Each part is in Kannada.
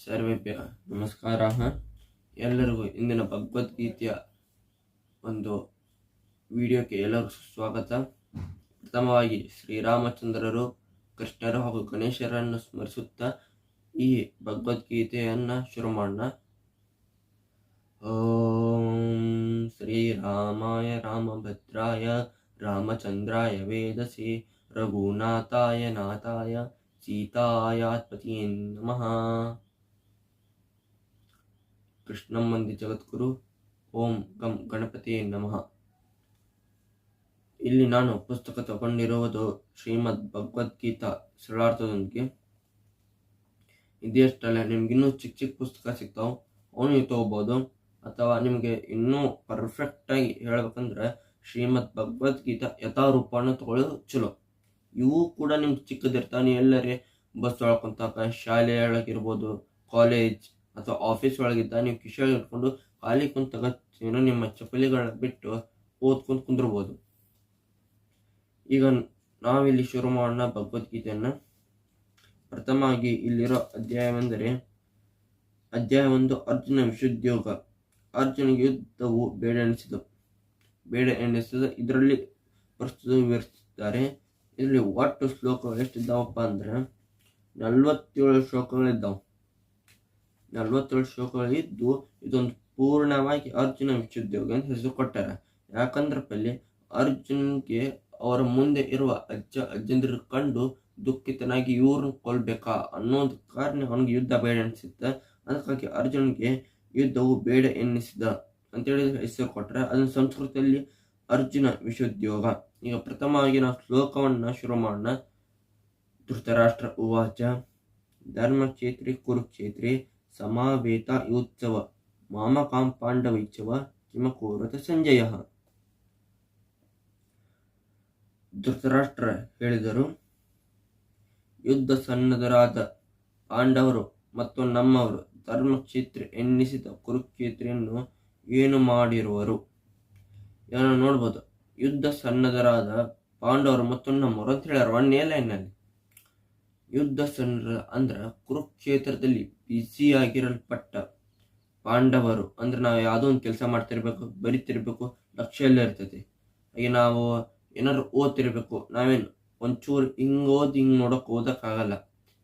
ಸರ್ವೇಭ್ಯ ನಮಸ್ಕಾರ. ಎಲ್ಲರಿಗೂ ಇಂದಿನ ಭಗವದ್ಗೀತೆಯ ಒಂದು ವಿಡಿಯೋಕ್ಕೆ ಎಲ್ಲರಿಗೂ ಸ್ವಾಗತ. ಪ್ರಥಮವಾಗಿ ಶ್ರೀರಾಮಚಂದ್ರರು, ಕೃಷ್ಣರು ಹಾಗೂ ಗಣೇಶರನ್ನು ಸ್ಮರಿಸುತ್ತಾ ಈ ಭಗವದ್ಗೀತೆಯನ್ನು ಶುರು ಮಾಡೋಣ. ಓಂ ಶ್ರೀರಾಮಾಯ ರಾಮಭದ್ರಾಯ ರಾಮಚಂದ್ರಾಯ ವೇದಸೆ ರಘುನಾಥಾಯ ನಾಥಾಯ ಸೀತಾಯಾತ್ಪತಿಯೇ ನಮಃ. ಕೃಷ್ಣಂ ವಂದೇ ಜಗದ್ಗುರು. ಓಂ ಗಂ ಗಣಪತಿಯೇ ನಮಃ. ಇಲ್ಲಿ ನಾನು ಪುಸ್ತಕ ತಗೊಂಡಿರುವುದು ಶ್ರೀಮದ್ ಭಗವದ್ಗೀತಾ ಸರಳಾರ್ಥದೊಂದಿಗೆ. ಇದೆಷ್ಟಲ್ಲ, ನಿಮ್ಗಿನ್ನೂ ಚಿಕ್ಕ ಪುಸ್ತಕ ಸಿಗ್ತಾವೆ, ಅವನು ನೀವು ತಗೋಬಹುದು. ಅಥವಾ ನಿಮಗೆ ಇನ್ನೂ ಪರ್ಫೆಕ್ಟಾಗಿ ಹೇಳ್ಬೇಕಂದ್ರೆ ಶ್ರೀಮದ್ ಭಗವದ್ಗೀತಾ ಯಥಾರೂಪವನ್ನು ತಗೊಳ್ಳೋದು ಚಲೋ. ಇವು ಕೂಡ ನಿಮ್ಗೆ ಚಿಕ್ಕದಿರ್ತಾವೆ. ನೀವು ಎಲ್ಲರೇ ಬಸ್ ಒಳಕೊಂತಾಗ, ಶಾಲೆ ಒಳಗಿರ್ಬೋದು, ಕಾಲೇಜ್ ಅಥವಾ ಆಫೀಸ್ ಒಳಗಿದ್ದ ನೀವು ಕಿಶೆಗೆ ಇಟ್ಕೊಂಡು ಖಾಲಿ ಕುಂತಾಗ ಏನೋ ನಿಮ್ಮ ಚಪ್ಪಲಿಗಳನ್ನ ಬಿಟ್ಟು ಓದ್ಕೊಂಡು ಕುಂದಿರ್ಬೋದು. ಈಗ ನಾವಿಲ್ಲಿ ಶುರು ಮಾಡೋಣ ಭಗವದ್ಗೀತೆಯನ್ನು. ಪ್ರಥಮವಾಗಿ ಇಲ್ಲಿರೋ ಅಧ್ಯಾಯವೆಂದರೆ ಅಧ್ಯಾಯ 1, ಅರ್ಜುನ ವಿಶುದ್ಧಯೋಗ. ಅರ್ಜುನಿಗೆ ಯುದ್ಧವು ಬೇಡ ಎನಿಸಿದ ಇದರಲ್ಲಿ ಪ್ರಸ್ತುತ ವಿವರಿಸಿದ್ದಾರೆ. ಇದರಲ್ಲಿ ಒಟ್ಟು ಶ್ಲೋಕಗಳು ಎಷ್ಟಿದ್ದಾವಪ್ಪ ಅಂದ್ರೆ 47 ಶ್ಲೋಕಗಳಿದ್ದಾವೆ. 47 ಶ್ಲೋಕಗಳಿದ್ದು ಇದೊಂದು ಪೂರ್ಣವಾಗಿ ಅರ್ಜುನ ವಿಶುದ್ಧಯೋಗ ಅಂತ ಹೆಸರು ಕೊಟ್ಟಾರೆ. ಯಾಕಂದ್ರೆ ಪಲ್ಲಿ ಅರ್ಜುನ್ಗೆ ಅವರ ಮುಂದೆ ಇರುವ ಅಜ್ಜಂದಿರು ಕಂಡು ದುಃಖಿತನಾಗಿ ಇವ್ರನ್ನ ಕೊಲ್ಬೇಕಾ ಅನ್ನೋದು ಕಾರಣ ಅವನಿಗೆ ಯುದ್ಧ ಬೇಡ ಎನಿಸಿದ್ದ. ಅದಕ್ಕಾಗಿ ಅರ್ಜುನ್ಗೆ ಯುದ್ಧವು ಬೇಡ ಎನ್ನಿಸಿದ ಅಂತೇಳಿ ಹೆಸರು ಕೊಟ್ಟರೆ ಅದನ್ನು ಸಂಸ್ಕೃತದಲ್ಲಿ ಅರ್ಜುನ ವಿಶುದ್ಧಯೋಗ. ಈಗ ಪ್ರಥಮವಾಗಿ ನಾವು ಶ್ಲೋಕವನ್ನು ಶುರು ಮಾಡೋಣ. ಧೃತರಾಷ್ಟ್ರ ಉವಾಚ ಧರ್ಮಕ್ಷೇತ್ರೆ ಕುರುಕ್ಷೇತ್ರೆ ಸಮಾವೇತ ಯೋತ್ಸವ ಮಾಮಕಾಂ ಪಾಂಡವೈಚ್ಛವ ಕಿಮಕೂರತ ಸಂಜಯ. ಧೃತರಾಷ್ಟ್ರ ಹೇಳಿದರು, ಯುದ್ಧ ಸನ್ನದ್ಧರಾದ ಪಾಂಡವರು ಮತ್ತು ನಮ್ಮವರು ಧರ್ಮಕ್ಷೇತ್ರ ಎನ್ನಿಸಿದ ಕುರುಕ್ಷೇತ್ರೆಯನ್ನು ಏನು ಮಾಡಿರುವರು? ಇದನ್ನು ನೋಡ್ಬೋದು. ಯುದ್ಧ ಸನ್ನದ್ಧರಾದ ಪಾಂಡವರು ಮತ್ತು ನಮ್ಮವರು ಅಂತ ಹೇಳ್ಯಾರ ಒಂದೇ ಲೈನ್ನಲ್ಲಿ. ಯುದ್ಧ ಸನ್ನದ್ಧ ಅಂದ್ರೆ ಕುರುಕ್ಷೇತ್ರದಲ್ಲಿ ಬ್ಯುಸಿಯಾಗಿರಲ್ಪಟ್ಟ ಪಾಂಡವರು ಅಂದ್ರೆ ನಾವು ಯಾವುದೋ ಒಂದು ಕೆಲಸ ಮಾಡ್ತಿರ್ಬೇಕು, ಬರಿತಿರ್ಬೇಕು, ಲಕ್ಷ್ಯ ಎಲ್ಲ ಇರ್ತೈತಿ. ಹಾಗೆ ನಾವು ಏನಾದ್ರು ಓದ್ತಿರ್ಬೇಕು, ನಾವೇನು ಒಂಚೂರು ಹಿಂಗೆ ನೋಡೋಕೆ ಓದಕ್ಕಾಗಲ್ಲ,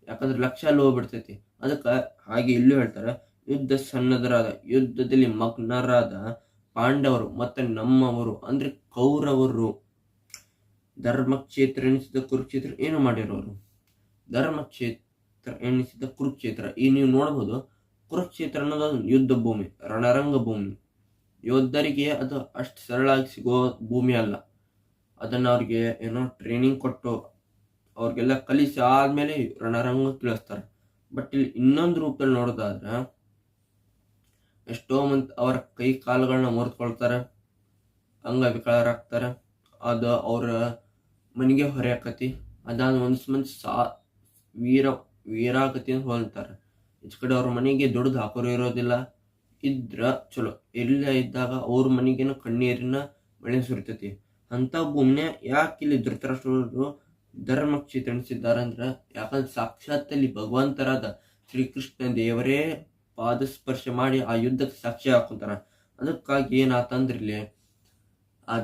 ಯಾಕಂದ್ರೆ ಲಕ್ಷ್ಯ ಅಲ್ಲಿ ಹೋಗ್ಬಿಡ್ತೈತಿ. ಅದಕ್ಕೆ ಹಾಗೆ ಇಲ್ಲೂ ಹೇಳ್ತಾರೆ, ಯುದ್ಧ ಸನ್ನದ್ಧರಾದ ಯುದ್ಧದಲ್ಲಿ ಮಗ್ನರಾದ ಪಾಂಡವರು ಮತ್ತು ನಮ್ಮವರು ಅಂದ್ರೆ ಕೌರವರು ಧರ್ಮಕ್ಷೇತ್ರ ಎನಿಸಿದ ಕುರುಕ್ಷೇತ್ರ ಏನು ಮಾಡಿರೋರು? ಧರ್ಮಕ್ಷೇತ್ರ ಎನಿಸಿದ ಕುರುಕ್ಷೇತ್ರ ಈ ನೀವು ನೋಡ್ಬೋದು. ಕುರುಕ್ಷೇತ್ರ ಅನ್ನೋದು ಯುದ್ಧ ಭೂಮಿ, ರಣರಂಗ ಭೂಮಿ. ಯೋಧರಿಗೆ ಅದು ಅಷ್ಟು ಸರಳಾಗಿ ಸಿಗೋ ಭೂಮಿ ಅಲ್ಲ. ಅದನ್ನು ಅವ್ರಿಗೆ ಏನೋ ಟ್ರೈನಿಂಗ್ ಕೊಟ್ಟು ಅವ್ರಿಗೆಲ್ಲ ಕಲಿಸಿ ಆದ್ಮೇಲೆ ರಣರಂಗ ತಿಳಿಸ್ತಾರೆ. ಬಟ್ ಇಲ್ಲಿ ಇನ್ನೊಂದು ರೂಪದಲ್ಲಿ ನೋಡೋದಾದ್ರೆ ಎಷ್ಟೋ ಮಂದಿ ಅವರ ಕೈ ಕಾಲುಗಳನ್ನ ಮುರಿದುಕೊಳ್ತಾರೆ, ಅಂಗವಿಕಲರಾಗ್ತಾರೆ. ಅದು ಅವರ ಮನೆಗೆ ಹೊರೆ ಆಕತಿ. ಅದಾದ ಒಂದಿಷ್ಟು ಮಂದಿ ವೀರಾಗತಿ ಅಂತ ಹೊಲ್ತಾರೆ. ಈಚ ಕಡೆ ಅವ್ರ ಮನೆಗೆ ದುಡ್ದು ಹಾಕೋರು ಇರೋದಿಲ್ಲ. ಇದ್ರ ಚಲೋ, ಎಲ್ಲ ಇದ್ದಾಗ ಅವ್ರ ಮನೆಗೇನು ಕಣ್ಣೀರಿನ ಮಳೆ ಸುರಿತೈತಿ. ಅಂತ ಭೂಮಿನ ಯಾಕೆ ಇಲ್ಲಿ ಧೃತರಾಷ್ಟ್ರರು ಧರ್ಮಕ್ಷೇತ್ರ ಎನಿಸಿದ್ದಾರೆ ಅಂದ್ರೆ, ಯಾಕಂದ್ರೆ ಸಾಕ್ಷಾತ್ತಲ್ಲಿ ಭಗವಂತರಾದ ಶ್ರೀಕೃಷ್ಣ ದೇವರೇ ಪಾದಸ್ಪರ್ಶ ಮಾಡಿ ಆ ಯುದ್ಧಕ್ಕೆ ಸಾಕ್ಷಿ ಹಾಕೊಂತಾರ. ಅದಕ್ಕಾಗಿ ಏನಾತಂದ್ರಲ್ಲಿ ಆ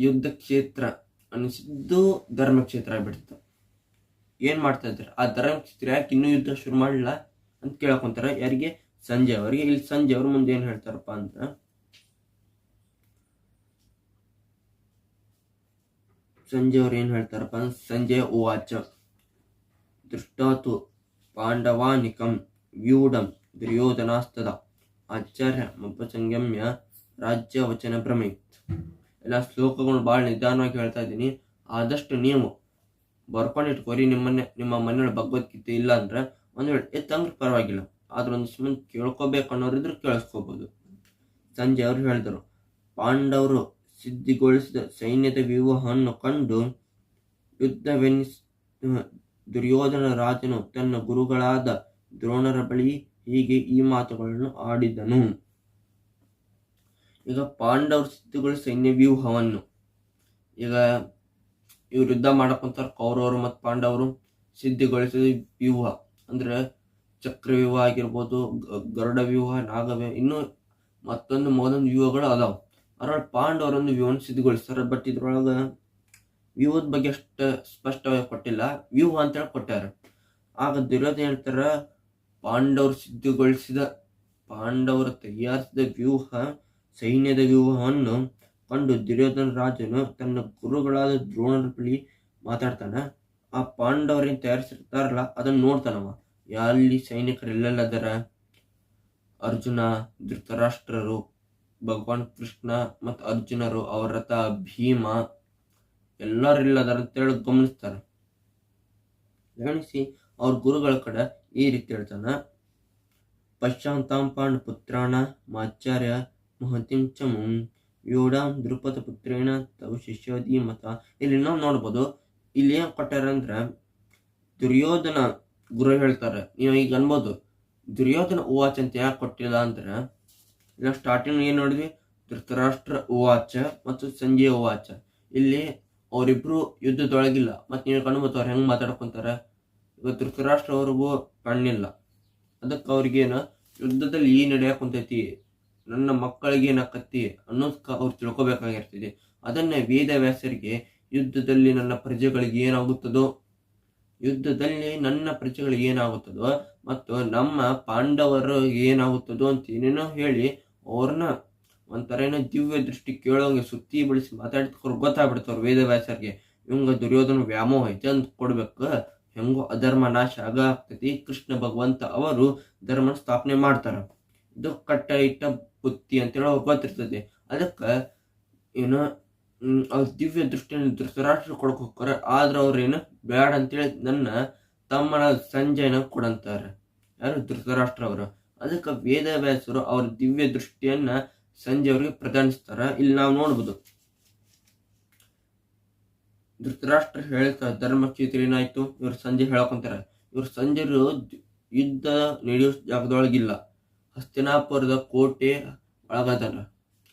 ಯುದ್ಧ ಕ್ಷೇತ್ರ ಅನಿಸಿದ್ದು ಧರ್ಮಕ್ಷೇತ್ರ ಆಗ್ಬಿಡ್ತು. ಏನ್ ಮಾಡ್ತಾ ಇದ್ರು, ಆ ಧರ್ಮಕ್ಷೇತ್ರ ಯಾಕೆ ಇನ್ನೂ ಯುದ್ಧ ಶುರು ಮಾಡಲಿಲ್ಲ ಅಂತ ಕೇಳಕೊಂತಾರ. ಯಾರಿಗೆ? ಸಂಜಯ್ ಅವರಿಗೆ. ಇಲ್ಲಿ ಸಂಜಯ್ ಅವ್ರ ಮುಂದೆ ಏನ್ ಹೇಳ್ತಾರಪ್ಪ ಅಂದ್ರೆ, ಸಂಜಯ್ ಅವ್ರು ಏನ್ ಹೇಳ್ತಾರಪ್ಪ ಅಂದ್ರೆ, ಸಂಜಯ ಉವಾಚ ದೃಷ್ಟಾತು ಪಾಂಡವಾನಿಕಂ ವ್ಯೂಢಂ ದುರ್ಯೋಧನಾಸ್ತದ ಆಚಾರ್ಯ ಮಪಸಂಗಮ್ಯ ರಾಜ್ಯ ವಚನ ಭ್ರಮೇತ್. ಎಲ್ಲ ಶ್ಲೋಕಗಳು ಭಾಳ ನಿಧಾನವಾಗಿ ಹೇಳ್ತಾ ಇದ್ದೀನಿ. ಆದಷ್ಟು ನೀವು ಬರ್ಕೊಂಡಿಟ್ಕೋರಿ. ನಿಮ್ಮ ಮನೆಯೊಳಗೆ ಭಗವದ್ಗೀತೆ ಇಲ್ಲ ಅಂದ್ರೆ ಒಂದ್ ವೇಳೆ ಎತ್ತಂದ್ರೆ ಪರವಾಗಿಲ್ಲ, ಆದ್ರೆ ಒಂದಿಷ್ಟು ಮಂದಿ ಕೇಳ್ಕೋಬೇಕು ಅನ್ನೋರಿದ್ರೆ ಕೇಳಿಸ್ಕೋಬಹುದು. ಸಂಜಯ್ ಅವರು ಹೇಳಿದರು, ಪಾಂಡವರು ಸಿದ್ಧಿಗೊಳಿಸಿದ ಸೈನ್ಯದ ವ್ಯೂಹವನ್ನು ಕಂಡು ದುರ್ಯೋಧನ ರಾಜನು ತನ್ನ ಗುರುಗಳಾದ ದ್ರೋಣರ ಬಳಿ ಹೀಗೆ ಈ ಮಾತುಗಳನ್ನು ಆಡಿದನು. ಈಗ ಪಾಂಡವರು ಸಿದ್ಧಿಗೊಳಿಸಿದ ಸೈನ್ಯ ವ್ಯೂಹವನ್ನು, ಈಗ ಇವ್ರು ಯುದ್ಧ ಮಾಡಕೊಂತಾರ ಕೌರವರು ಮತ್ತು ಪಾಂಡವರು ಸಿದ್ಧಿಗೊಳಿಸಿದ ವ್ಯೂಹ ಅಂದ್ರೆ ಚಕ್ರವ್ಯೂಹ ಆಗಿರ್ಬೋದು, ಗರುಡ ವ್ಯೂಹ, ನಾಗವ್ಯೂಹ, ಇನ್ನೂ ಮತ್ತೊಂದು ವ್ಯೂಹಗಳು ಅದಾವ. ಅದ್ರೊಳಗೆ ಪಾಂಡವರೊಂದು ವ್ಯೂಹನ ಸಿದ್ಧಗೊಳಿಸ್ತಾರೆ. ಬಟ್ ಇದ್ರೊಳಗೆ ವ್ಯೂಹದ ಬಗ್ಗೆ ಅಷ್ಟು ಸ್ಪಷ್ಟವಾಗಿ ಕೊಟ್ಟಿಲ್ಲ, ವ್ಯೂಹ ಅಂತೇಳಿ ಕೊಟ್ಟಾರ. ಆಗ ದುರ್ಯೋಧನ ಹೇಳ್ತಾರ, ಪಾಂಡವರು ತಯಾರಿಸಿದ ವ್ಯೂಹ, ಸೈನ್ಯದ ವ್ಯೂಹವನ್ನು ಕಂಡು ದುರ್ಯೋಧನ ರಾಜನು ತನ್ನ ಗುರುಗಳಾದ ದ್ರೋಣರ ಬಳಿ ಮಾತಾಡ್ತಾನ. ಆ ಪಾಂಡವರೇನು ತಯಾರಿಸಿರ್ತಾರಲ್ಲ ಅದನ್ನ ನೋಡ್ತಾನವ. ಅಲ್ಲಿ ಸೈನಿಕರೆಲ್ಲೆಲ್ಲದರ, ಅರ್ಜುನ, ಧೃತರಾಷ್ಟ್ರರು, ಭಗವಾನ್ ಕೃಷ್ಣ ಮತ್ತು ಅರ್ಜುನರು, ಅವರ ರಥ, ಭೀಮ ಎಲ್ಲರಿಲ್ಲದರ ಅಂತೇಳಿ ಗಮನಿಸಿ ಅವ್ರ ಗುರುಗಳ ಕಡೆ ಈ ರೀತಿ ಹೇಳ್ತಾನ, ಪಶ್ಚಾಂತಾಂ ಪಾಂಡು ಪುತ್ರಾಣ ಮಾಚಾರ್ಯ ಮಹತಿಂ ಚ ಮುಂ ಯೋಡಾಂ ದ್ರುಪದ ಪುತ್ರೇಣ ತವ ಶಿಷ್ಯೋದಿ ಮತ. ಇಲ್ಲಿ ನಾವು ನೋಡ್ಬೋದು, ಇಲ್ಲಿ ಏನ್ ಕೊಟ್ಟಾರ ಅಂದ್ರ ದುರ್ಯೋಧನ ಗುರು ಹೇಳ್ತಾರೆ. ನೀವು ಈಗ ಅನ್ಬೋದು ದುರ್ಯೋಧನ ಉವಾಚ ಅಂತ ಯಾಕೆ ಕೊಟ್ಟಿಲ್ಲ ಅಂದ್ರ, ಇಲ್ಲ ಸ್ಟಾರ್ಟಿಂಗ್ ಏನ್ ನೋಡಿದ್ವಿ, ಧೃತರಾಷ್ಟ್ರ ಉವಾಚ ಮತ್ತು ಸಂಜಯ ಉವಾಚ. ಇಲ್ಲಿ ಅವರಿಬ್ರು ಯುದ್ಧದೊಳಗಿಲ್ಲ. ಮತ್ತೆ ನೀವು ಕಣ್ಬೋದು ಅವ್ರು ಹೆಂಗ್ ಮಾತಾಡ್ಕೊಂತಾರ. ಇವತ್ತು ಧೃತರಾಷ್ಟ್ರ ಅವ್ರಿಗೂ ಕಣ್ಣಿಲ್ಲ, ಅದಕ್ಕೆ ಅವ್ರಿಗೇನು ಯುದ್ಧದಲ್ಲಿ ಈ ನಡೆಯಕ್ ಕುಂತೈತಿ, ನನ್ನ ಮಕ್ಕಳಿಗೆ ಏನಾಕತ್ತಿ ಅನ್ನೋದಕ್ಕೆ ಅವ್ರು ತಿಳ್ಕೊಬೇಕಾಗಿರ್ತದೆ. ಅದನ್ನ ವೇದವ್ಯಾಸರಿಗೆ ಯುದ್ಧದಲ್ಲಿ ನನ್ನ ಪ್ರಜೆಗಳಿಗೆ ಏನಾಗುತ್ತದೋ ಮತ್ತು ನಮ್ಮ ಪಾಂಡವರು ಏನಾಗುತ್ತದೋ ಅಂತ ಏನೇನೋ ಹೇಳಿ ಅವ್ರನ್ನ ಒಂಥರ ಏನೋ ದಿವ್ಯ ದೃಷ್ಟಿ ಕೇಳೋಂಗೆ ಸುತ್ತಿ ಬಳಸಿ ಮಾತಾಡಿದವ್ರು ಗೊತ್ತಾಗ್ಬಿಡ್ತವ್ರು ವೇದವ್ಯಾಸರಿಗೆ. ಇವಂಗ ದುರ್ಯೋಧನ ವ್ಯಾಮೋಹ ಐತೆ ಅಂತ ಕೊಡ್ಬೇಕು, ಹೆಂಗೋ ಅಧರ್ಮ ನಾಶ ಆಗ್ತೈತಿ. ಕೃಷ್ಣ ಭಗವಂತ ಅವರು ಧರ್ಮ ಸ್ಥಾಪನೆ ಮಾಡ್ತಾರ. ಇದು ಕಟ್ಟ ಇಟ್ಟ ಬುತ್ತಿ ಅಂತೇಳಿ ಅವ್ರು ಗೊತ್ತಿರ್ತದೆ. ಅದಕ್ಕೆ ಏನು ಅವ್ರ ದಿವ್ಯ ದೃಷ್ಟಿಯನ್ನು ಧೃತರಾಷ್ಟ್ರ ಕೊಡಕ್ ಹೋಗ್ತಾರ. ಆದ್ರೆ ಅವ್ರೇನು ಬೇಡ ಅಂತೇಳಿ ನನ್ನ ತಮ್ಮನ ಸಂಜಯನ ಕೊಡಂತಾರೆ. ಯಾರು? ಧೃತರಾಷ್ಟ್ರ ಅವರು. ಅದಕ್ಕೆ ವೇದವ್ಯಾಸರು ಅವ್ರ ದಿವ್ಯ ದೃಷ್ಟಿಯನ್ನ ಸಂಜೆ ಅವ್ರಿಗೆ ಪ್ರದಾನಿಸ್ತಾರ. ಇಲ್ಲಿ ನಾವು ನೋಡ್ಬೋದು, ಧೃತರಾಷ್ಟ್ರ ಹೇಳ್ತಾರೆ ಧರ್ಮಕ್ಷೇತ್ರ ಏನಾಯ್ತು, ಇವ್ರು ಸಂಜೆ ಹೇಳಕೊಂತಾರ. ಇವ್ರು ಸಂಜೆರು ಯುದ್ಧ ನಡೆಯೋ ಜಾಗದೊಳಗಿಲ್ಲ, ಹಸ್ತಿನಾಪುರದ ಕೋಟೆ ಒಳಗದಾರ,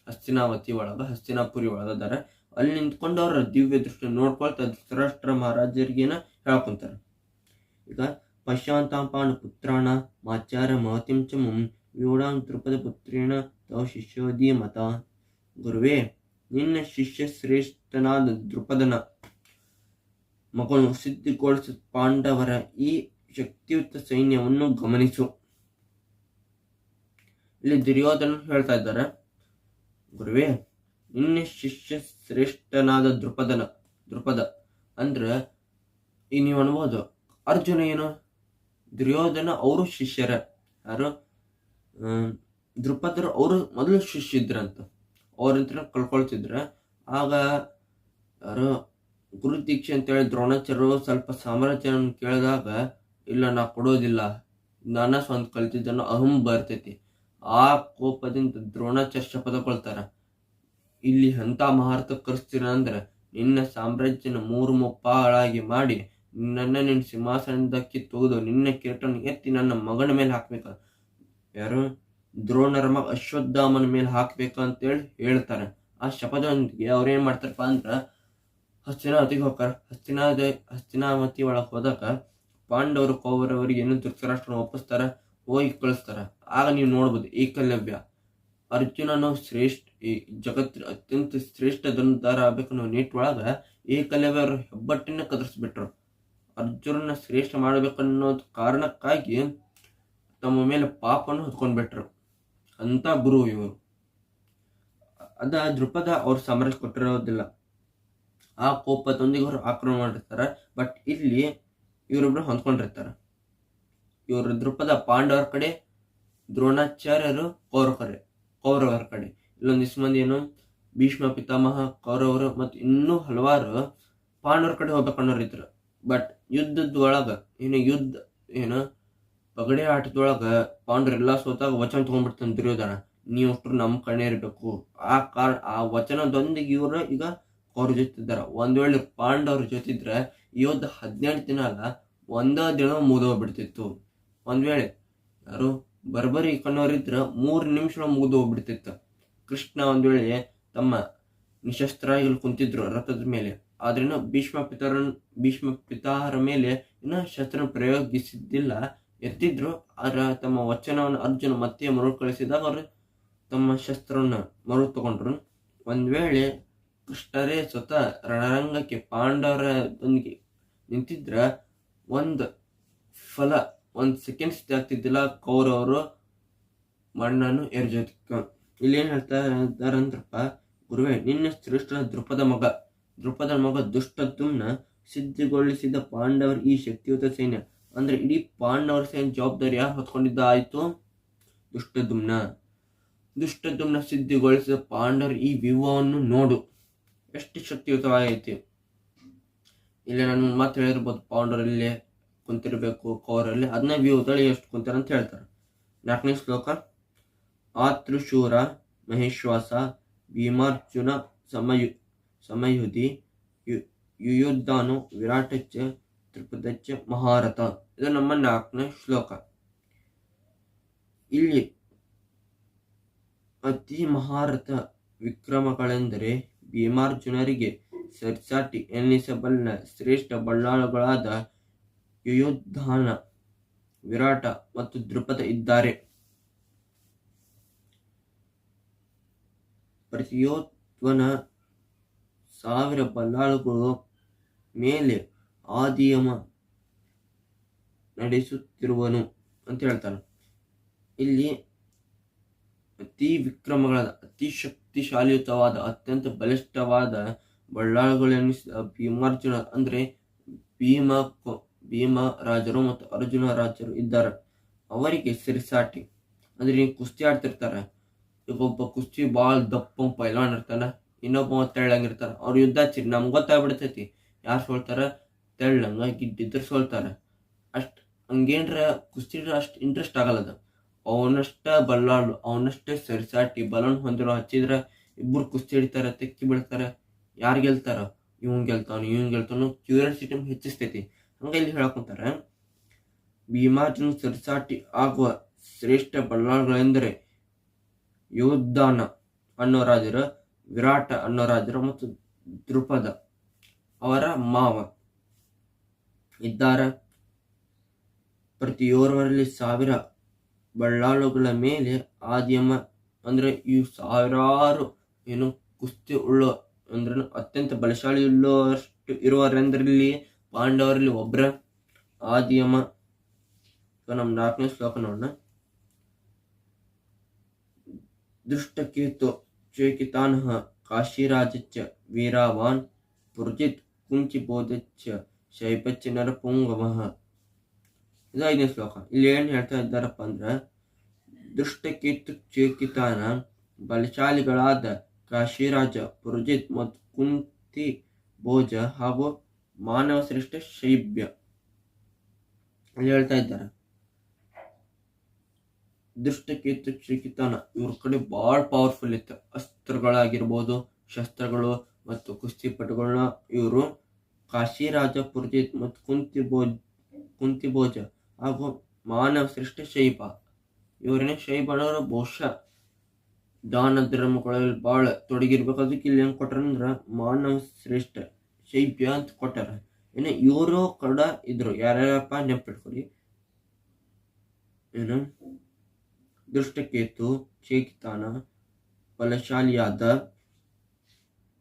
ಹಸ್ತಿನಾಪುರಿ ಒಳಗದಾರ. ಅಲ್ಲಿ ನಿಂತ್ಕೊಂಡು ಅವ್ರ ದಿವ್ಯ ದೃಷ್ಟಿ ನೋಡ್ಕೊಳ್ತಾ ಧೃತರಾಷ್ಟ್ರ ಮಹಾರಾಜರಿಗೇನ ಹೇಳ್ಕೊಂತಾರ. ಈಗ ಪಶ್ಚಾಂತಾಂ ಪಾಂಡು ಪುತ್ರಾಣ ಮಾಚಾರ್ಯ ಮಹತಿಂ ಚ ಮುಂ ವ್ಯೂಢಾಂ ದ್ರುಪದ ಪುತ್ರೇಣ ತವ ಶಿಷ್ಯೋದಿ ಮತ. ಗುರುವೇ, ನಿನ್ನ ಶಿಷ್ಯ ಶ್ರೇಷ್ಠನಾದ ದ್ರುಪದನ ಮಗನು ಸಿದ್ಧಿಗೊಳಿಸಿದ ಪಾಂಡವರ ಈ ಶಕ್ತಿಯುತ ಸೈನ್ಯವನ್ನು ಗಮನಿಸು. ಇಲ್ಲಿ ದುರ್ಯೋಧನ ಹೇಳ್ತಾ ಇದ್ದಾರೆ, ಗುರುವೇ, ನಿನ್ನ ಶಿಷ್ಯ ಶ್ರೇಷ್ಠನಾದ ದ್ರುಪದ ಅಂದ್ರ ಈಗ ನೀವು ಅನ್ಬೋದು, ಅರ್ಜುನ ಏನು ದುರ್ಯೋಧನ ಅವರು ಶಿಷ್ಯರ, ಯಾರು ದ್ರುಪದರು ಅವರು ಮೊದಲು ಶಿಷ್ಯ ಇದ್ರಂತ, ಅವ್ರಂತ ಕಳ್ಕೊಳ್ತಿದ್ರ. ಆಗ ಯಾರು ಗುರು ದೀಕ್ಷೆ ಅಂತೇಳಿ ದ್ರೋಣಾಚಾರ್ಯರು ಸ್ವಲ್ಪ ಸಾಮ್ರಾಜ್ಯ ಕೇಳಿದಾಗ, ಇಲ್ಲ ನಾ ಕೊಡೋದಿಲ್ಲ, ನಾನ ಸ್ವಂತ ಕಲ್ತಿದ್ದನ್ನು ಅಹಂ ಬರ್ತೈತಿ. ಆ ಕೋಪದಿಂದ ದ್ರೋಣಾಚಾರ್ಯ ಶಪಥಕೊಳ್ತಾರ, ಇಲ್ಲಿ ಎಂತ ಮಹಾರಥ ಕರ್ಸ್ತೀರ ಅಂದ್ರೆ ನಿನ್ನ ಸಾಮ್ರಾಜ್ಯನ 3 ಮುಪ್ಪಾಳಾಗಿ ಮಾಡಿ ನಿನ್ನ ಸಿಂಹಾಸನದ ಕಿತ್ತೊಗೆದು ನಿನ್ನ ಕಿರೀಟವನ್ನು ಎತ್ತಿ ನನ್ನ ಮಗನ ಮೇಲೆ ಹಾಕ್ಬೇಕ, ಯಾರು ದ್ರೋಣರ ಮಗ ಅಶ್ವತ್ಥಾಮನ ಮೇಲೆ ಹಾಕ್ಬೇಕಂತೇಳಿ ಹೇಳ್ತಾರೆ. ಆ ಶಪಥದೊಂದಿಗೆ ಅವ್ರೇನ್ ಮಾಡ್ತಾರಪ್ಪ ಅಂದ್ರ ಹಸ್ತಿನಾವತಿಗೆ ಹೋಗ್ತಾರ. ಹಸ್ತಿನಾವತಿ ಒಳಗೆ ಹೋದಾಗ ಪಾಂಡವರು ಕೌರವರಿಗೆ ಏನು ಧೃತರಾಷ್ಟ್ರನ ಒಪ್ಪಿಸ್ತಾರ, ಹೋಗಿ ಕಳಿಸ್ತಾರ. ಆಗ ನೀವು ನೋಡ್ಬೋದು ಏಕಲವ್ಯ, ಅರ್ಜುನನು ಈ ಜಗತ್ತಿನ ಅತ್ಯಂತ ಶ್ರೇಷ್ಠ ಧನುರ್ಧಾರ ಆಗ್ಬೇಕು ಅನ್ನೋ ನಿಟ್ಟೊಳಗ ಏಕಲವ್ಯ ಅವ್ರ ಹೆಬ್ಬಟ್ಟಿನ ಕದರ್ಸ್ಬಿಟ್ರು. ಅರ್ಜುನನ ಶ್ರೇಷ್ಠ ಮಾಡ್ಬೇಕನ್ನೋದ್ ಕಾರಣಕ್ಕಾಗಿ ತಮ್ಮ ಮೇಲೆ ಪಾಪವನ್ನು ಹೊತ್ಕೊಂಡ್ಬಿಟ್ರು. ಅಂತ ಗುರು ಇವರು. ಅದ ದ್ರುಪದ ಅವ್ರ ಸಾಮ್ರಾಜ್ಯ ಕೊಟ್ಟಿರೋದಿಲ್ಲ. ಆ ಕೋಪದೊಂದಿಗೆ ಅವ್ರು ಆಕ್ರಮಣ ಮಾಡಿರ್ತಾರ. ಬಟ್ ಇಲ್ಲಿ ಇವರಿಬ್ರು ಹೊಂದ್ಕೊಂಡಿರ್ತಾರ. ಇವರು ದ್ರುಪದ ಪಾಂಡವರ ಕಡೆ, ದ್ರೋಣಾಚಾರ್ಯರು ಕೌರವರ ಕಡೆ. ಇಲ್ಲೊಂದಿಷ್ಟು ಮಂದಿ ಏನು ಭೀಷ್ಮ ಪಿತಾಮಹ ಕೌರವರು ಮತ್ತು ಇನ್ನೂ ಹಲವಾರು ಪಾಂಡವರ ಕಡೆ ಹೋಗ್ಬೇಕನ್ನೋರು ಇದ್ರು. ಬಟ್ ಯುದ್ಧದೊಳಗ ಪಗಡೆ ಆಟದೊಳಗ ಪಾಂಡವರೆಲ್ಲ ಸೋತಾಗ ವಚನ ತಗೊಂಡ್ಬಿಡ್ತಾನೆ ದುರ್ಯೋಧನ, ನೀವು ಅಷ್ಟ್ರು ನಮ್ಮ ಕಣ್ಣೇ ಇರಬೇಕು. ಆ ವಚನದೊಂದಿಗೆ ಇವರು ಈಗ ಕೌರವ ಜೊತೆ ಇದ್ದಾರ. ಒಂದ್ ವೇಳೆ ಪಾಂಡವ್ರ ಜೊತೆ ಇದ್ರೆ ಈ ಯುದ್ಧ 17 ದಿನ ಅಲ್ಲ, ಒಂದೇ ದಿನ ಮುಗಿದೋಗ್ಬಿಡ್ತಿತ್ತು. ಒಂದ್ ವೇಳೆ ಯಾರು ಬರ್ಬರಿ ಕಣ್ಣವರಿದ್ರ 3 ನಿಮಿಷ ಮುಗಿದೋಗ್ಬಿಡ್ತಿತ್ತು. ಕೃಷ್ಣ ಒಂದ್ ವೇಳೆ ತಮ್ಮ ನಿಶಸ್ತ್ರಾಗಿಲ್ ಕುಂತಿದ್ರು ರಥದ ಮೇಲೆ, ಆದ್ರೇನು ಭೀಷ್ಮ ಪಿತಾಹರ ಮೇಲೆ ಶಸ್ತ್ರ ಪ್ರಯೋಗಿಸಿದ್ದಿಲ್ಲ. ಎತ್ತಿದ್ರು. ಆದ್ರೆ ತಮ್ಮ ವಚನವನ್ನು ಅರ್ಜುನ ಮತ್ತೆ ಮರುಕಳಿಸಿದಾಗ ಅವರು ತಮ್ಮ ಶಸ್ತ್ರವನ್ನ ಮರು ತಗೊಂಡ್ರು. ಒಂದ್ ವೇಳೆ ಕೃಷ್ಣರೇ ಸ್ವತಃ ರಣರಂಗಕ್ಕೆ ಪಾಂಡವರೊಂದಿಗೆ ನಿಂತಿದ್ರ ಒಂದ್ ಸೆಕೆಂಡ್ಸ್ ಆಗ್ತಿದ್ದಿಲ್ಲ, ಕೌರವರು ಮಣ್ಣನ್ನು ಎರ್ಜೋದಕ್ಕ. ಇಲ್ಲೇನ್ ಹೇಳ್ತಾ ಇದ್ದಾರಂದ್ರಪ್ಪ, ಗುರುವೇ, ನಿನ್ನ ಶ್ರೇಷ್ಠ ದ್ರುಪದ ಮಗ ದುಷ್ಟದ್ಯುಮ್ನ ಸಿದ್ಧಿಗೊಳಿಸಿದ ಪಾಂಡವರ ಈ ಶಕ್ತಿಯುತ ಸೈನ್ಯ, ಅಂದ್ರೆ ಇಡೀ ಪಾಂಡವರ ಸೈನ್ಯ ಜವಾಬ್ದಾರಿ ಯಾರು ಹೊತ್ಕೊಂಡಿದ್ದ ಆಯ್ತು? ದುಷ್ಟದ್ಯುಮ್ನ ಸಿದ್ಧಿಗೊಳಿಸಿದ ಪಾಂಡವರ ಈ ವ್ಯೂಹವನ್ನು ನೋಡು, ಎಷ್ಟು ಶಕ್ತಿಯುತವಾಗೈತಿ. ಇಲ್ಲಿ ನಾನು ಮಾತು ಹೇಳಿರ್ಬೋದು, ಪಾಂಡವರಲ್ಲಿ ಕುಂತಿರ್ಬೇಕು, ಕೌರಲ್ಲಿ, ಅದನ್ನ ವ್ಯೂಹದಲ್ಲಿ ಎಷ್ಟು ಕುಂತಾರ ಅಂತ ಹೇಳ್ತಾರೆ. 4ನೇ ಶ್ಲೋಕ. ಆತೃಶೂರ ಮಹೇಶ್ವಾಸ ಭೀಮಾರ್ಜುನ ಸಮಯುಧಿ ಯುಯುದ್ಧಾನು ವಿರಾಟಚ್ಚ ತ್ರಿಪದಚ್ಚ ಮಹಾರಥ. ಇದು ನಮ್ಮ 4ನೇ ಶ್ಲೋಕ. ಇಲ್ಲಿ ಅತಿ ಮಹಾರಥ ವಿಕ್ರಮಗಳೆಂದರೆ ಭೀಮಾರ್ಜುನರಿಗೆ ಸರಿಸಾಟಿ ಎನ್ನಿಸಬಲ್ಲ ಶ್ರೇಷ್ಠ ಬಲ್ಲಾಳುಗಳಾದ ಯುಯುಧಾನ, ವಿರಾಟ ಮತ್ತು ದ್ರುಪದ ಇದ್ದಾರೆ. ಪ್ರತಿಯೋತ್ವನ 1000 ಬಲ್ಲಾಳುಗಳು ಮೇಲೆ ಆದಿಯಮ ನಡೆಸುತ್ತಿರುವನು ಅಂತ ಹೇಳ್ತಾನೆ. ಇಲ್ಲಿ ಅತಿ ವಿಕ್ರಮಗಳಾದ, ಅತಿ ಶಕ್ತಿಶಾಲಿಯುತವಾದ, ಅತ್ಯಂತ ಬಲಿಷ್ಠವಾದ ಬಲ್ಲಾಳುಗಳೆನಿಸಿದ ಭೀಮಾರ್ಜುನ, ಅಂದ್ರೆ ಭೀಮ ರಾಜರು ಮತ್ತು ಅರ್ಜುನ ರಾಜರು ಇದ್ದಾರೆ. ಅವರಿಗೆ ಸರಿಸಾಟಿ ಅಂದ್ರೆ ನೀವು ಕುಸ್ತಿ ಆಡ್ತಿರ್ತಾರೆ, ಈಗ ಒಬ್ಬ ಕುಸ್ತಿ ಬಾಳ್ ದಪ್ಪ ಪೈಲ್ವಾನ್ ಇರ್ತಾನ, ಇನ್ನೊಬ್ಬ ತೆಳ್ಳಂಗಿರ್ತಾರ. ಅವ್ರ ಯುದ್ಧ ಹಚ್ಚಿರಿ ನಮ್ಗೆ ಗೊತ್ತಾಗ್ಬಿಡ್ತೈತಿ ಯಾರು ಸೋಲ್ತಾರ. ತೆಳ್ಳಂಗ ಗಿಡ್ಡಿದ್ರು ಸೋಲ್ತಾರ. ಹಂಗೇನ್ರ ಕುಸ್ತಿ ಅಷ್ಟು ಇಂಟ್ರೆಸ್ಟ್ ಆಗಲ್ಲದ. ಅವನಷ್ಟ ಬಲ್ಲಾಳು, ಅವನಷ್ಟೇ ಸರಿಸಾಟಿ ಬಲನ್ ಹೊಂದಿರೋ ಹಚ್ಚಿದ್ರ ಇಬ್ಬರು ಕುಸ್ತಿ ಹಿಡಿತಾರ, ತೆಕ್ಕಿ ಬೀಳ್ತಾರ. ಯಾರು ಗೆಲ್ತಾರ? ಇವನ್ ಗೆಲ್ತಾನು ಕ್ಯೂರಿಯಾಸಿಟಿ ಹೆಚ್ಚಿಸ್ತೈತಿ. ಹಂಗ ಇಲ್ಲಿ ಹೇಳಕೊಂತಾರ, ಭೀಮಾರ್ಜುನ ಸರಿಸಾಟಿ ಆಗುವ ಶ್ರೇಷ್ಠ ಬಲ್ಲಾಳುಗಳೆಂದರೆ ಯುಯುಧಾನ ಅನ್ನೋ ರಾಜರು, ವಿರಾಟ ಅನ್ನೋ ರಾಜರು ಮತ್ತು ದ್ರುಪದ ಅವರ ಮಾವ ಇದ್ದಾರ. ಪ್ರತಿಯೋರ್ವರಲ್ಲಿ 1000 ಬಲ್ಲಾಳುಗಳ ಮೇಲೆ ಆದಿಯಮ, ಅಂದ್ರೆ ಈ 1000 ಏನು ಕುಸ್ತಿ ಉಳ್ಳೋ ಅಂದ್ರೆ ಅತ್ಯಂತ ಬಲಶಾಲಿ ಉಳ್ಳೋಷ್ಟು ಇರುವರೆಂದ್ರಲ್ಲಿ ಪಾಂಡವರಲ್ಲಿ ಒಬ್ರ ಆದಿಯಮ. ನಮ್ಮ 4ನೇ ಶ್ಲೋಕ ನೋಡೋಣ. ದೃಷ್ಟಕೇತು ಚೇಕಿತಾನಃ ಕಾಶಿರಾಜಚ್ಚ ವೀರಾವಾನ್ ಪುರ್ಜಿತ್ ಕುಂಚಿಬೋಧಚ್ಚ ಶೈಪಚ್ಚ ನರಪುಂಗಮಃ. ಇದು 5ನೇ ಶ್ಲೋಕ. ಇಲ್ಲಿ ಏನ್ ಹೇಳ್ತಾ ಇದ್ದಾರಪ್ಪ ಅಂದ್ರ, ದೃಷ್ಟಕೇತು ಚೇಕಿತಾನ ಬಲಶಾಲಿಗಳಾದ ಕಾಶಿರಾಜ, ಪುರ್ಜಿತ್ ಮತ್ತು ಕುಂತಿ ಭೋಜ ಹಾಗೂ ಮಾನವ ಶ್ರೇಷ್ಠ ಶೈಬ್ಯ ಅಲ್ಲಿ ಹೇಳ್ತಾ ಇದ್ದಾರೆ. ದೃಷ್ಟಕೇತು ಚೇಕಿತಾನ ಇವ್ರ ಕಡೆ ಬಾಳ ಪವರ್ಫುಲ್ ಇತ್ತು. ಅಸ್ತ್ರಗಳಾಗಿರ್ಬೋದು, ಶಸ್ತ್ರಗಳು ಮತ್ತು ಕುಸ್ತಿಪಟುಗಳನ್ನ ಇವರು ಕಾಶಿರಾಜ, ಪುರ್ಜಿತ್ ಮತ್ತು ಕುಂತಿಭೋಜ ಹಾಗೂ ಮಾನವ ಶ್ರೇಷ್ಠ ಶೈಬ. ಇವರನ್ನೇ ಶೈಬನವರು ಬಹುಶಃ ದಾನ ಧರ್ಮಗಳಲ್ಲಿ ಬಹಳ ತೊಡಗಿರ್ಬೇಕು. ಅದಕ್ಕೆ ಇಲ್ಲಿ ಹೆಂಗ್ ಕೊಟ್ಟಾರ ಅಂದ್ರ ಮಾನವ ಶ್ರೇಷ್ಠ ಶೈಬ್ಯ ಅಂತ ಕೊಟ್ಟಾರ. ಏನ ಇವರು ಕೂಡ ಇದ್ರು. ಯಾರ್ಯಾರಪ್ಪ ನೆನಪಿಟ್ಕೊರಿ. ಏನು ದೃಷ್ಟಕೇತು ಚೇಕಿತಾನ ಬಲಶಾಲಿಯಾದ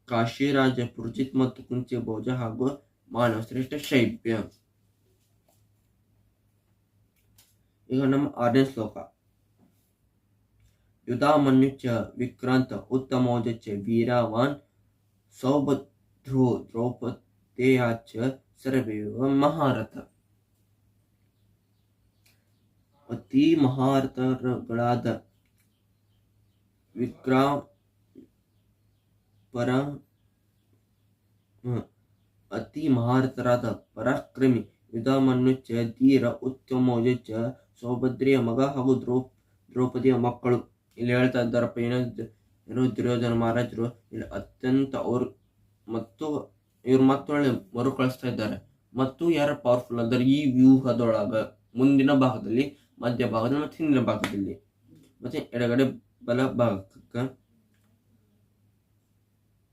ಕಾಶಿರಾಜ, ಪುರ್ಜಿತ್ ಮತ್ತು ಕುಂತಿಭೋಜ ಹಾಗೂ ಮಾನವ ಶ್ರೇಷ್ಠ ಶೈಬ್ಯ. ಈಗ ನಮ್ಮ 6ನೇ ಶ್ಲೋಕ. ಯುಧಾಮನ್ಯುಚ್ಚ ವಿಕ್ರಾಂತ ಉತ್ತಮೋಜಚ್ಚ ವೀರಾವಾನ್ ಸೌಭದ್ರೋ ದ್ರೌಪದೇಯಾಚ್ಚ ಸರ್ವೇವ ಮಹಾರಥ. ಅತಿ ಮಹಾರಥಗಳಾದ ಅತಿ ಮಹಾರಥರಾದ ಪರಾಕ್ರಮಿ ಯುಧಾಮನ್ಯುಚ್ಚ, ಧೀರ ಉತ್ತಮೋಜಚ್ಚ, ಸೌಭದ್ರೆಯ ಮಗ ಹಾಗೂ ದ್ರೌಪದಿಯ ಮಕ್ಕಳು. ಇಲ್ಲಿ ಹೇಳ್ತಾ ಇದ್ದಾರಪ್ಪ ಏನೋ ದುರ್ಯೋಧನ ಮಹಾರಾಜರು ಇಲ್ಲಿ ಅತ್ಯಂತ ಅವ್ರು ಮತ್ತು ಇವ್ರು ಮತ್ತೊಳ್ಳೆ ಮರುಕಳಿಸ್ತಾ ಇದ್ದಾರೆ. ಮತ್ತು ಯಾರ ಪವರ್ಫುಲ್ ಅಂದರೆ ಈ ವ್ಯೂಹದೊಳಗ ಮುಂದಿನ ಭಾಗದಲ್ಲಿ, ಮಧ್ಯ ಭಾಗದಲ್ಲಿ ಮತ್ತು ಹಿಂದಿನ ಭಾಗದಲ್ಲಿ ಮತ್ತೆ ಎಡಗಡೆ ಬಲ ಭಾಗಕ್ಕ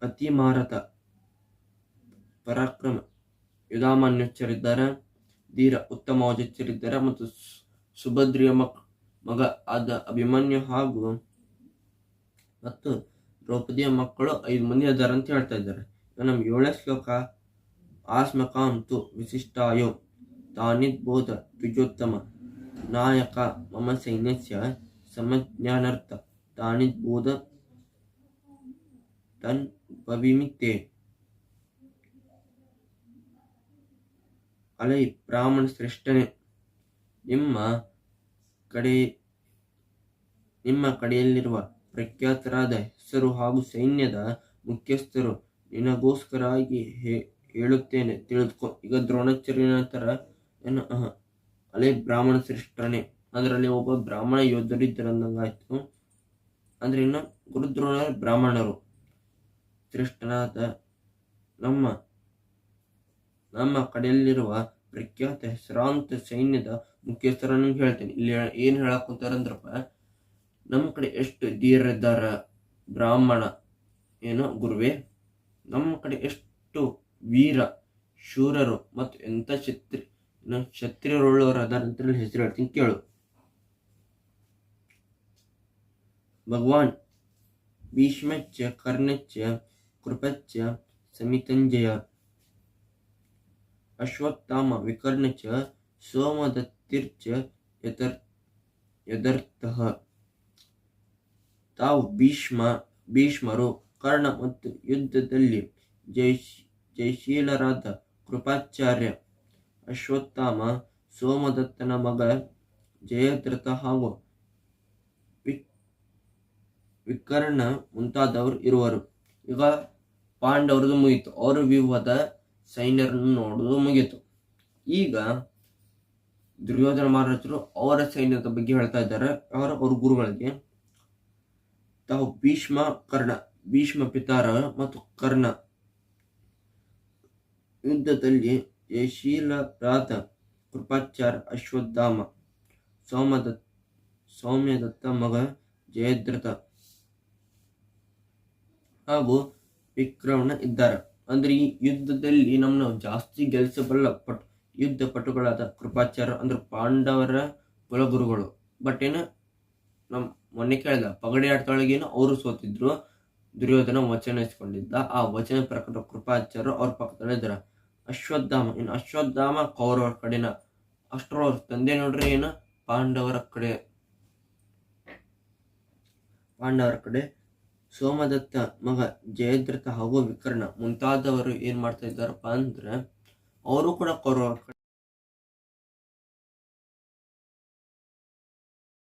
ಅತಿ ಮಾರತ ಪರಾಕ್ರಮ ಯುಧಾಮನ್ಯುಚ್ಚರಿದ್ದಾರೆ, ಧೀರ ಉತ್ತಮ ಓಜಚ್ಚರಿದ್ದಾರೆ ಮತ್ತು ಸುಭದ್ರಿಯ ಮಗ ಆದ ಅಭಿಮನ್ಯು ಹಾಗೂ ಮತ್ತು ದ್ರೌಪದಿಯ ಮಕ್ಕಳು 5 ಮಂದಿ ಅದಾರ ಅಂತ ಹೇಳ್ತಾ ಇದ್ದಾರೆ. ನಮ್ಮ 7ನೇ ಶ್ಲೋಕ, ಆಸ್ಮಕಾಂ ತು ವಿಶಿಷ್ಟಾಯೋ ತಾನಿದ್ಬೋಧ ದ್ವಿಜೋತ್ತಮ ನಾಯಕ ಮಮ ಸೈನ್ಯಸ್ಯ ಸಮಜ್ಞಾನಾರ್ಥ ತಾನಿದ್ಬೋಧ ತನ್ ಭವಿಮಿತ್ತೆ. ಅಲೈ ಬ್ರಾಹ್ಮಣ ಶ್ರೇಷ್ಠನೇ, ನಿಮ್ಮ ಕಡೆಯಲ್ಲಿರುವ ಪ್ರಖ್ಯಾತರಾದ ಹೆಸರು ಹಾಗೂ ಸೈನ್ಯದ ಮುಖ್ಯಸ್ಥರು ನಿನಗೋಸ್ಕರಾಗಿ ಹೇಳುತ್ತೇನೆ, ತಿಳಿದುಕೊ. ಈಗ ದ್ರೋಣಾಚಾರ್ಯ ನಂತರ ಅಲೇ ಬ್ರಾಹ್ಮಣ ಶ್ರೇಷ್ಠನೇ, ಅದರಲ್ಲಿ ಒಬ್ಬ ಬ್ರಾಹ್ಮಣ ಯೋಧರಿದ್ದರಂದಂಗಾಯ್ತು. ಅಂದ್ರೆ ಇನ್ನು ಗುರುದ್ರೋಣ ಬ್ರಾಹ್ಮಣರು. ಶ್ರೇಷ್ಠನಾದ ನಮ್ಮ ಕಡೆಯಲ್ಲಿರುವ ಪ್ರಖ್ಯಾತ ಹೆಸರಾಂತ ಸೈನ್ಯದ ಮುಖ್ಯಸ್ಥರನ್ನು ಹೇಳ್ತೇನೆ. ಇಲ್ಲಿ ಏನ್ ಹೇಳಕ್ ಕುಂತಾರಂದ್ರಪ್ಪ, ನಮ್ಮ ಕಡೆ ಎಷ್ಟು ಧೀರರಿದ್ದಾರ ಬ್ರಾಹ್ಮಣ ಗುರುವೇ, ನಮ್ಮ ಕಡೆ ಎಷ್ಟು ವೀರ ಶೂರರು ಮತ್ತು ಎಂತ ಕ್ಷತ್ರಿಯರುಳ್ಳವರು ಅದಾರ ಅಂತ ಹೆಸರು ಹೇಳ್ತೀನಿ, ಕೇಳು. ಭಗವಾನ್ ಭೀಷ್ಮಚ್ಚ ಕರ್ಣಚ್ಚ ಕೃಪಚ್ಚ ಸಮಿತಂಜಯ ಅಶ್ವತ್ಥಾಮ ವಿಕರ್ಣಚ ಸೋಮದತ್ತಿರ್ಚ ಯದರ್ಥಃ. ತಾವು ಭೀಷ್ಮರು, ಕರ್ಣ ಮತ್ತು ಯುದ್ಧದಲ್ಲಿ ಜಯಶೀಲರಾದ ಕೃಪಾಚಾರ್ಯ, ಅಶ್ವತ್ಥಾಮ, ಸೋಮದತ್ತನ ಮಗ ಜಯದ್ರಥ ಹಾಗೂ ವಿಕರ್ಣ ಮುಂತಾದವರು ಇರುವರು. ಈಗ ಪಾಂಡವರದು ಮುಗಿತು, ಅವರ ವ್ಯೂಹದ ಸೈನ್ಯರನ್ನು ನೋಡುವುದು ಮುಗಿತು. ಈಗ ದುರ್ಯೋಧನ ಮಹಾರಾಜರು ಅವರ ಸೈನ್ಯದ ಬಗ್ಗೆ ಹೇಳ್ತಾ ಇದ್ದಾರೆ. ಅವ್ರ ಗುರುಗಳಿಗೆ ತಾವು ಭೀಷ್ಮ ಪಿತಾರ ಮತ್ತು ಕರ್ಣ ಯುದ್ಧದಲ್ಲಿ ಜಯಶೀಲರಾದ ಕೃಪಾಚಾರ್ಯ, ಅಶ್ವತ್ಥಾಮ, ಸೌಮ್ಯದತ್ತ ಮಗ ಜಯದ್ರಥ ಹಾಗೂ ವಿಕ್ರಮಣ ಇದ್ದಾರೆ. ಅಂದ್ರೆ ಈ ಯುದ್ಧದಲ್ಲಿ ನಮ್ಮನ್ನು ಜಾಸ್ತಿ ಗೆಲ್ಲಿಸಬಲ್ಲ ಯುದ್ಧ ಪಟುಗಳಾದ ಕೃಪಾಚಾರ್ಯ ಅಂದ್ರೆ ಪಾಂಡವರ ಕುಲಗುರುಗಳು. ಬಟ್ ಮೊನ್ನೆ ಕೇಳಿದ ಪಗಡೆ ಆಟದೊಳಗೇನು ಅವರು ಸೋತಿದ್ರು, ದುರ್ಯೋಧನ ವಚನ ಇಸ್ಕೊಂಡಿದ್ದ. ಆ ವಚನ ಪ್ರಕಾರ ಕೃಪಾಚಾರ್ಯ ಅವ್ರ ಪಕ್ಕದಲ್ಲಿದ್ದಾರ. ಅಶ್ವತ್ಥಾಮ ಕೌರವರ ಕಡೆನ, ಅಷ್ಟರವ್ರ ತಂದೆ ನೋಡ್ರಿ ಪಾಂಡವರ ಕಡೆ. ಸೋಮದತ್ತ ಮಗ ಜಯದ್ರಥ ಹಾಗೂ ವಿಕರ್ಣ ಮುಂತಾದವರು ಏನ್ ಮಾಡ್ತಾ ಇದ್ದಾರಪ್ಪ ಅಂದ್ರೆ ಅವರು ಕೂಡ ಕೌರವರ